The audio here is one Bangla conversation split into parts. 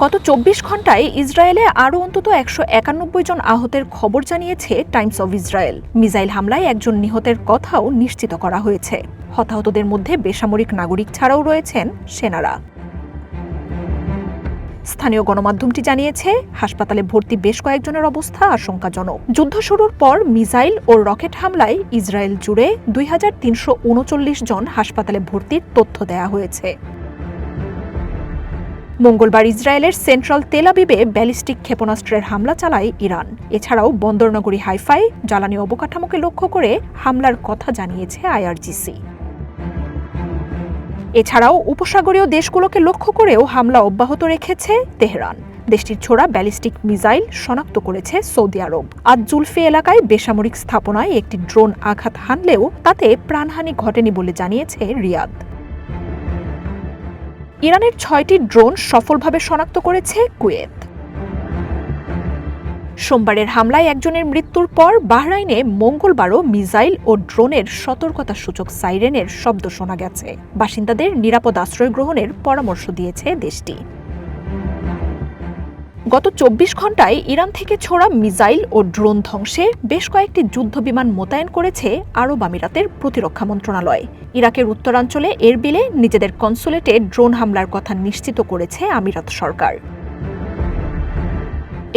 গত ২৪ ঘণ্টায় ইসরায়েলে আরও অন্তত ১৯১ জন আহতের খবর জানিয়েছে টাইমস অব ইসরায়েল। মিসাইল হামলায় একজন নিহতের কথাও নিশ্চিত করা হয়েছে। হতাহতদের মধ্যে বেসামরিক নাগরিক ছাড়াও রয়েছেন সেনারা। স্থানীয় গণমাধ্যমটি জানিয়েছে, হাসপাতালে ভর্তি বেশ কয়েকজনের অবস্থা আশঙ্কাজনক। যুদ্ধ শুরুর পর মিসাইল ও রকেট হামলায় ইসরায়েল জুড়ে ২৩৩৯ জন হাসপাতালে ভর্তির তথ্য দেয়া হয়েছে। মঙ্গলবার ইসরায়েলের সেন্ট্রাল তেল আবিবে ব্যালিস্টিক ক্ষেপণাস্ত্রের হামলা চালায় ইরান। এছাড়াও বন্দরনগরী হাইফায় জ্বালানি অবকাঠামোকে লক্ষ্য করে হামলার কথা জানিয়েছে আইআরজিসি। এছাড়াও উপসাগরীয় দেশগুলোকে লক্ষ্য করেও হামলা অব্যাহত রেখেছে তেহরান। দেশটির ছোড়া ব্যালিস্টিক মিসাইল শনাক্ত করেছে সৌদি আরব। আজ জুলফি এলাকায় বেসামরিক স্থাপনায় একটি ড্রোন আঘাত হানলেও তাতে প্রাণহানি ঘটেনি বলে জানিয়েছে রিয়াদ। ইরানের ৬টি ড্রোন সফলভাবে শনাক্ত করেছে কুয়েত। সোমবারের হামলায় একজনের মৃত্যুর পর বাহরাইনে মঙ্গলবারও মিসাইল ও ড্রোনের সতর্কতাসূচক সাইরেনের শব্দ শোনা গেছে। বাসিন্দাদের নিরাপদ আশ্রয় গ্রহণের পরামর্শ দিয়েছে দেশটি। গত ২৪ ঘণ্টায় ইরান থেকে ছোড়া মিসাইল ও ড্রোন ধ্বংসে বেশ কয়েকটি যুদ্ধবিমান মোতায়েন করেছে আরব আমিরাতের প্রতিরক্ষা মন্ত্রণালয়। ইরাকের উত্তরাঞ্চলে এরবিলে নিজেদের কনসুলেটে ড্রোন হামলার কথা নিশ্চিত করেছে আমিরাত সরকার।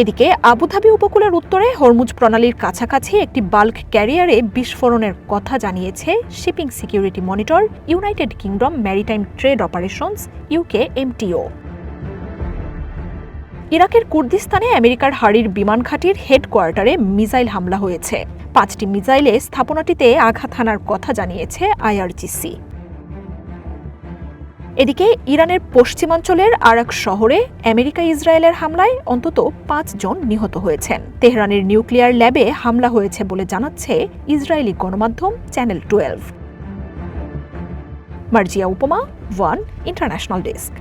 এদিকে আবুধাবি উপকূলের উত্তরে হরমুজ প্রণালীর কাছাকাছি একটি বাল্ক ক্যারিয়ারে বিস্ফোরণের কথা জানিয়েছে shipping security monitor United kingdom maritime trade operations UKMTO। ইরাকের কুর্দিস্তানে আমেরিকার হারির বিমান ঘাঁটির হেডকোয়ার্টারে মিসাইল হামলা হয়েছে। ৫টি মিসাইলে স্থাপনাটিতে আঘাত হানার কথা জানিয়েছে আইআরজিসি। এদিকে ইরানের পশ্চিমাঞ্চলের আরাক শহরে আমেরিকা ইসরায়েলের হামলায় অন্তত ৫ জন নিহত হয়েছেন। তেহরানের নিউক্লিয়ার ল্যাবে হামলা হয়েছে বলে জানাচ্ছে ইসরায়েলি গণমাধ্যম চ্যানেল 12। মার্জিয়া উপমা, ওয়ান ইন্টারন্যাশনাল ডেস্ক।